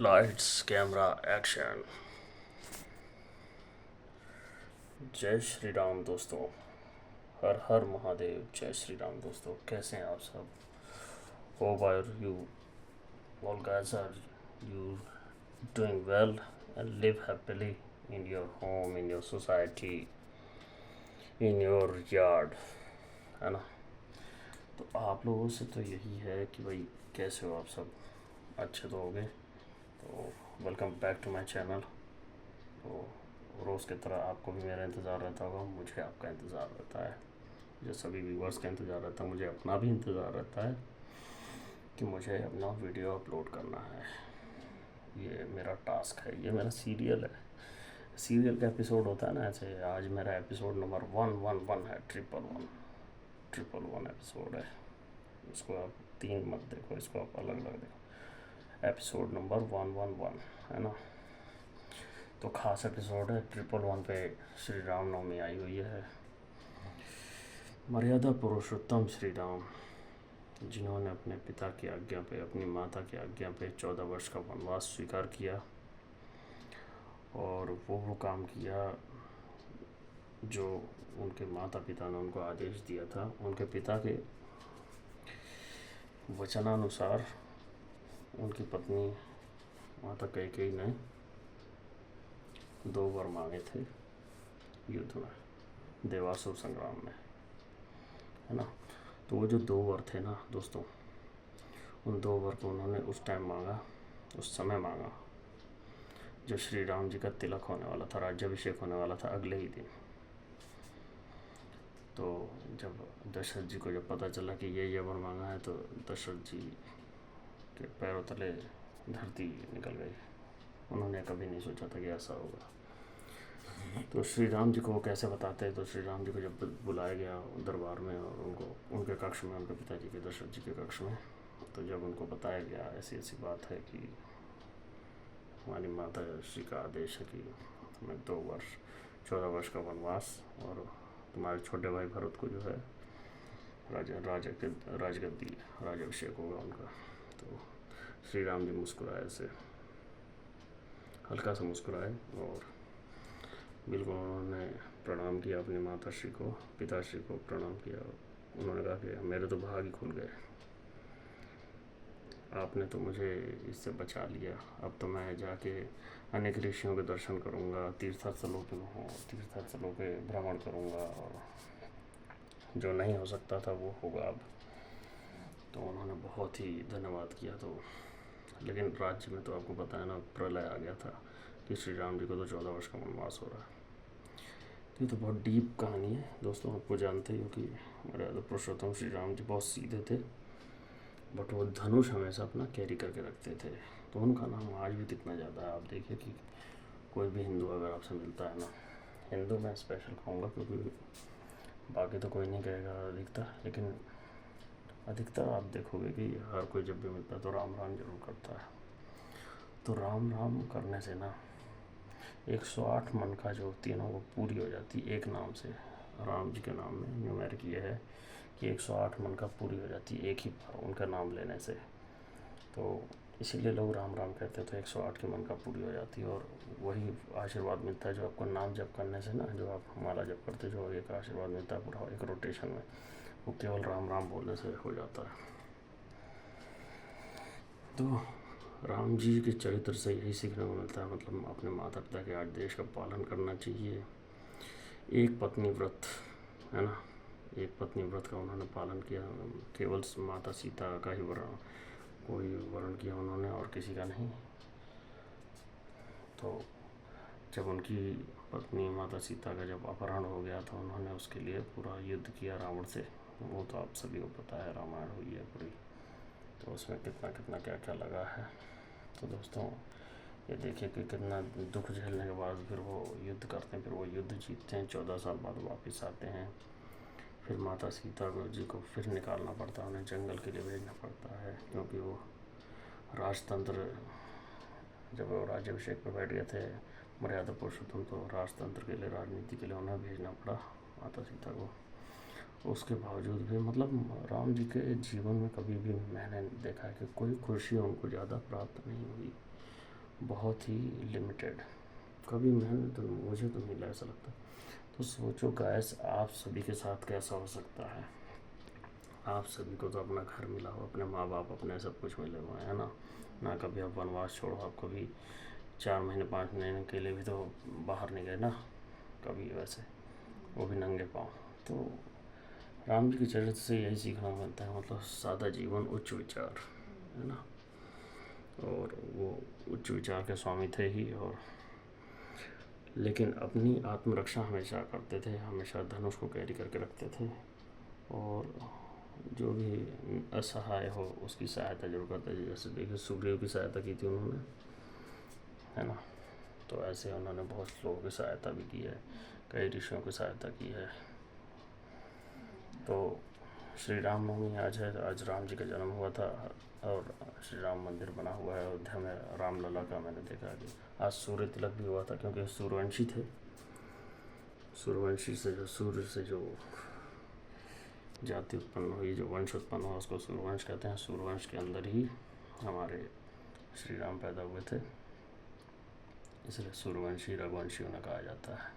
Lights camera action. जय श्री राम दोस्तों। हर हर महादेव। जय श्री राम दोस्तों, कैसे हैं आप सब? Hope are you all guys are you doing well and live happily in your home, in your society, in your yard, है ना? तो आप लोगों से तो यही है कि भाई कैसे हो आप सब? अच्छे तो होगे। तो welcome back to my channel. तो रोज़ की तरह आपको भी मेरा इंतज़ार रहता होगा, मुझे आपका इंतज़ार रहता है, मुझे सभी व्यूवर्स का इंतज़ार रहता है, मुझे अपना भी इंतज़ार रहता है कि मुझे अपना वीडियो अपलोड करना है। ये मेरा टास्क है, ये मेरा सीरियल है। सीरियल का एपिसोड होता है ना, ऐसे आज मेरा एपिसोड नंबर 111 है। 111 एपिसोड है। इसको आप तीन मत देखो, इसको आप अलग अलग देखो। एपिसोड नंबर 111 है ना। तो खास एपिसोड है। 111 पे श्री राम नवमी आई हुई है। मर्यादा पुरुषोत्तम श्री राम, जिन्होंने अपने पिता की आज्ञा पे, अपनी माता की आज्ञा पे 14 वर्ष का वनवास स्वीकार किया और वो काम किया जो उनके माता पिता ने उनको आदेश दिया था। उनके पिता के वचनानुसार उनकी पत्नी माता कैकेयी ने 2 वर मांगे थे युद्ध में, देवासुर संग्राम में, है ना। तो वो जो 2 वर थे ना दोस्तों, उन 2 वर को उन्होंने उस टाइम मांगा, उस समय मांगा जो श्री राम जी का तिलक होने वाला था, राज्याभिषेक होने वाला था अगले ही दिन। तो जब दशरथ जी को जब पता चला कि ये वर मांगा है, तो दशरथ जी के पैरों तले धरती निकल गई। उन्होंने कभी नहीं सोचा था कि ऐसा होगा। तो श्री राम जी को वो कैसे बताते हैं? तो श्री राम जी को जब बुलाया गया दरबार में और उनको उनके कक्ष में, उनके पिताजी के, दशरथ जी के कक्ष में, तो जब उनको बताया गया ऐसी ऐसी बात है कि हमारी माता श्री का आदेश है कि हमें 14 वर्ष का वनवास और तुम्हारे छोटे भाई भरत को जो है राजगद्दी, राज्याभिषेक होगा उनका। तो श्री राम जी मुस्कुराए, ऐसे हल्का सा मुस्कुराए और बिल्कुल उन्होंने प्रणाम किया अपनी माता श्री को, पिताश्री को प्रणाम किया। उन्होंने कहा कि मेरे तो भाग ही खुल गए, आपने तो मुझे इससे बचा लिया। अब तो मैं जाके अनेक ऋषियों के दर्शन करूँगा, तीर्थस्थलों पे भ्रमण करूँगा और जो नहीं हो सकता था वो होगा अब। तो उन्होंने बहुत ही धन्यवाद किया। तो लेकिन राज्य में तो आपको पता है ना, प्रलय आ गया था कि श्री राम जी को तो 14 वर्ष का वनवास हो रहा है। ये तो बहुत डीप कहानी है दोस्तों। आपको जानते हो कि मर्यादा पुरुषोत्तम श्री राम जी बहुत सीधे थे, बट वो धनुष हमेशा अपना कैरी करके रखते थे। तो उनका नाम आज भी कितना ज़्यादा है। आप देखिए कि कोई भी हिंदू अगर आपसे मिलता है ना, हिंदू मैं स्पेशल कहूँगा क्योंकि बाकी तो कोई नहीं कहेगा अधिकतर, लेकिन अधिकतर आप देखोगे कि हर कोई जब भी मिलता है तो राम राम जरूर करता है। तो राम राम करने से ना 108 मन का जो होती है ना वो पूरी हो जाती है एक नाम से। राम जी के नाम में न्यूमेरिक ये है कि 108 मन का पूरी हो जाती है एक ही बार उनका नाम लेने से। तो इसीलिए लोग राम राम कहते हैं। तो 108 की मन का पूरी हो जाती है और वही आशीर्वाद मिलता है जो आपको नाम जप करने से ना, जो आप माला जप करते जो एक आशीर्वाद मिलता है पूरा एक रोटेशन में, वो केवल राम राम बोलने से हो जाता है। तो राम जी के चरित्र से यही सीखने को मिलता है, मतलब अपने माता पिता के आदेश का पालन करना चाहिए। एक पत्नी व्रत, है ना, एक पत्नी व्रत का उन्होंने पालन किया। केवल माता सीता का ही वर्ण, कोई वर्ण किया उन्होंने और किसी का नहीं। तो जब उनकी पत्नी माता सीता का जब अपहरण हो गया तो उन्होंने उसके लिए पूरा युद्ध किया रावण से। वो तो आप सभी को पता है, रामायण हुई है पूरी, तो उसमें कितना कितना क्या क्या लगा है। तो दोस्तों ये देखिए कि कितना दुख झेलने के बाद फिर वो युद्ध करते हैं, फिर वो युद्ध जीतते हैं, 14 साल बाद वापस आते हैं। फिर माता सीता जी को फिर निकालना पड़ता है, उन्हें जंगल के लिए भेजना पड़ता है क्योंकि वो राजतंत्र, जब वो राज्याभिषेक पर बैठ गए थे मर्यादा पुरुषोत्तम, तो राजतंत्र के लिए, राजनीति के लिए उन्हें भेजना पड़ा माता सीता को। उसके बावजूद भी मतलब राम जी के जीवन में कभी भी मैंने देखा है कि कोई खुशी उनको ज़्यादा प्राप्त नहीं हुई। बहुत ही लिमिटेड। कभी मैंने तो मुझे तो नहीं ऐसा लगता। तो सोचो गाइस, आप सभी के साथ कैसा हो सकता है। आप सभी को तो अपना घर मिला हो, अपने माँ बाप, अपने सब कुछ मिले हुए हैं ना। ना कभी आप वनवास छोड़ो, आप कभी 4 महीने 5 महीने के लिए भी तो बाहर नहीं गए ना कभी, वैसे वो भी नंगे पाँव। तो राम जी के चरित्र से यही सीखना मिलता है, मतलब सादा जीवन उच्च विचार, है ना। और वो उच्च विचार के स्वामी थे ही, और लेकिन अपनी आत्मरक्षा हमेशा करते थे, हमेशा धनुष को कैरी करके रखते थे, और जो भी असहाय हो उसकी सहायता जरूर करते थे। जैसे देखिए सुग्रीव की सहायता की थी उन्होंने, है ना। तो ऐसे उन्होंने बहुत लोगों की सहायता भी की है, कई ऋषियों की सहायता की है। तो श्री राम नवमी आज है, आज राम जी का जन्म हुआ था, और श्री राम मंदिर बना हुआ है अयोध्या में रामलला का। मैंने देखा कि आज सूर्य तिलक भी हुआ था, क्योंकि सूर्यवंशी थे। सूर्यवंशी से जो सूर्य से जो जाति उत्पन्न हुई, जो वंश उत्पन्न हुआ, उसको सूर्यवंश कहते हैं। सूर्यवंश के अंदर ही हमारे श्री राम पैदा हुए थे, इसलिए सूर्यवंशी रघुवंशी उन्हें कहा जाता है।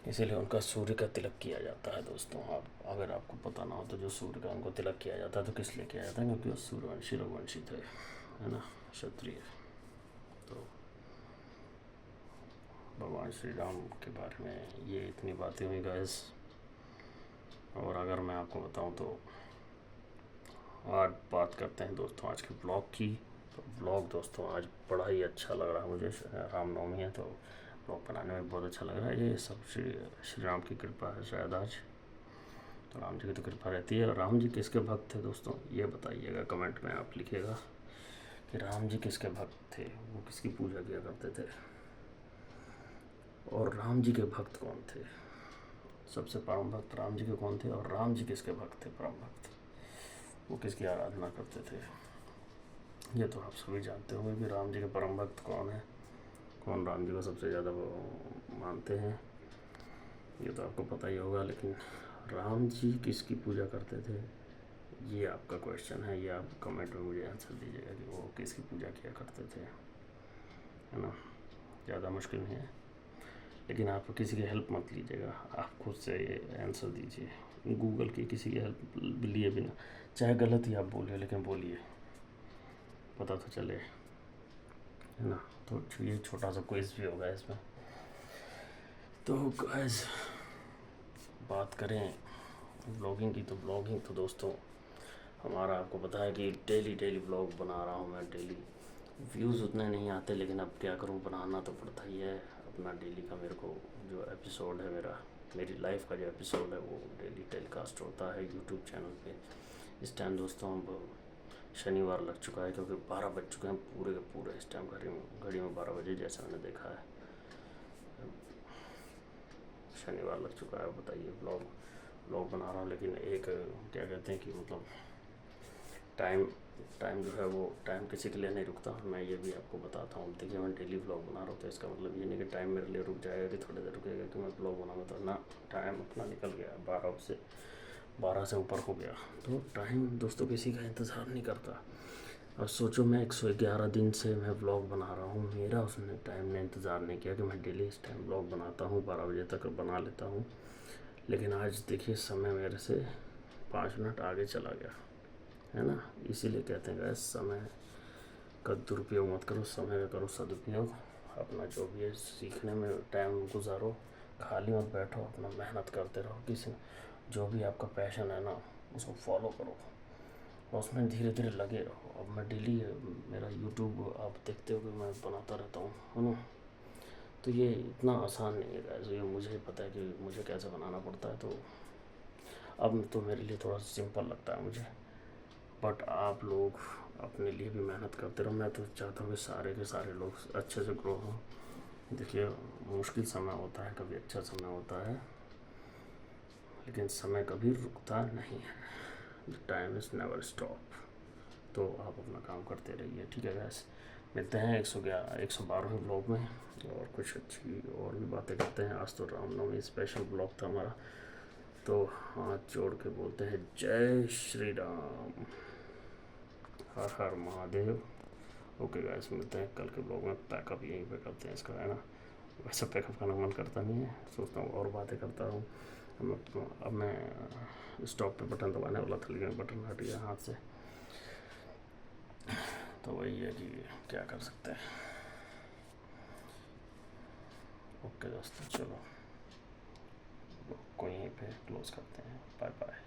इसीलिए उनका सूर्य का तिलक किया जाता है दोस्तों। आप अगर आपको पता ना हो तो जो सूर्य का उनको तिलक किया जाता है, तो किस लिए किया जाता है, क्योंकि वो सूर्यवंशी रघुवंशी थे, है ना, क्षत्रिय। तो भगवान श्री राम के बारे में ये इतनी बातें हुई गाइस। और अगर मैं आपको बताऊं तो आज बात करते हैं दोस्तों आज के ब्लॉग की। तो ब्लॉग दोस्तों आज बड़ा ही अच्छा लग रहा है मुझे, रामनवमी है तो ब्लॉग बनाने में बहुत अच्छा लग रहा है। ये सब श्री राम की कृपा है शायद आज। तो राम जी की तो कृपा रहती है। और राम जी किसके भक्त थे दोस्तों, ये बताइएगा कमेंट में, आप लिखिएगा कि राम जी किसके भक्त थे, वो किसकी पूजा किया करते थे, और राम जी के भक्त कौन थे, सबसे परम भक्त राम जी के कौन थे, और राम जी किसके भक्त थे, परम भक्त, वो किसकी आराधना करते थे। ये तो आप सभी जानते होंगे कि राम जी के परम भक्त कौन है, कौन राम जी को सबसे ज़्यादा मानते हैं, ये तो आपको पता ही होगा। लेकिन राम जी किसकी पूजा करते थे, ये आपका क्वेश्चन है। ये आप कमेंट में मुझे आंसर दीजिएगा कि वो किसकी पूजा किया करते थे, है ना। ज़्यादा मुश्किल नहीं है, लेकिन आप किसी की हेल्प मत लीजिएगा, आप खुद से ये आंसर दीजिए, गूगल की किसी की हेल्प लिए बिना। चाहे गलत ही आप बोलिए, लेकिन बोलिए, पता तो चले, है ना। तो ये छोटा सा क्विज भी होगा इसमें। तो गाइस बात करें ब्लॉगिंग की, तो ब्लॉगिंग तो दोस्तों हमारा आपको पता है कि डेली ब्लॉग बना रहा हूँ मैं। डेली व्यूज़ उतने नहीं आते, लेकिन अब क्या करूँ, बनाना तो पड़ता ही है। अपना डेली का मेरे को जो एपिसोड है, मेरी लाइफ का जो एपिसोड है, वो डेली टेलीकास्ट होता है यूट्यूब चैनल पे। इस टाइम दोस्तों अब शनिवार लग चुका है, क्योंकि 12 बज चुके हैं पूरे के पूरे। इस टाइम घड़ी में 12 बजे जैसा मैंने देखा है, शनिवार लग चुका है। बताइए ब्लॉग बना रहा हूँ, लेकिन एक क्या कहते हैं कि मतलब टाइम जो है वो टाइम किसी के लिए नहीं रुकता। मैं ये भी आपको बताता हूँ। देखिए मैं डेली ब्लॉग बना रहा हूँ, तो इसका मतलब ये नहीं कि टाइम मेरे लिए रुक जाएगा, कि थोड़ी देर रुकेगा कि मैं ब्लॉग बनाऊँगा, तो ना, टाइम अपना निकल गया, 12 से ऊपर हो गया। तो टाइम दोस्तों किसी का इंतज़ार नहीं करता। अब सोचो मैं 111 दिन से मैं ब्लॉग बना रहा हूँ, मेरा उसने टाइम ने इंतज़ार नहीं किया कि मैं डेली इस टाइम ब्लॉग बनाता हूँ, 12 बजे तक बना लेता हूँ। लेकिन आज देखिए समय मेरे से 5 मिनट आगे चला गया, है ना। इसीलिए कहते हैं गाइस, समय का दुरुपयोग मत करो, समय का करो सदुपयोग। अपना जो भी है सीखने में टाइम गुजारो, खाली मत बैठो, अपना मेहनत करते रहो। किसी जो भी आपका पैशन है ना, उसको फॉलो करो और उसमें धीरे धीरे लगे रहो। अब मैं डेली मेरा यूट्यूब आप देखते हो कि मैं बनाता रहता हूँ, है ना। तो ये इतना आसान नहीं है गाइस, ये मुझे पता है कि मुझे कैसे बनाना पड़ता है। तो अब तो मेरे लिए थोड़ा सिंपल लगता है मुझे, बट आप लोग अपने लिए भी मेहनत करते रहो। मैं तो चाहता हूँ कि सारे के सारे लोग अच्छे से ग्रो हों। देखिए मुश्किल समय होता है, कभी अच्छा समय होता है, लेकिन समय कभी रुकता नहीं है। The time is never stop. तो आप अपना काम करते रहिए, ठीक है गैस। मिलते हैं 112वें ब्लॉग में, और कुछ अच्छी और भी बातें करते हैं। आज तो रामनवमी स्पेशल ब्लॉग था हमारा, तो हाथ जोड़ के बोलते हैं जय श्री राम, हर हर महादेव, ओके गाइस, मिलते हैं कल के ब्लॉग में। पैकअप यहीं पे करते हैं इसका, है ना। वैसे पैकअप करने का मन करता नहीं है, सोचता हूँ और बातें करता हूँ। अब मैं स्टॉप पे बटन दबाने वाला था, लेकिन बटन हट गया हाथ से। तो वही है कि क्या कर सकते हैं। ओके दोस्तों, चलो को यहीं पे क्लोज करते हैं। Bye bye.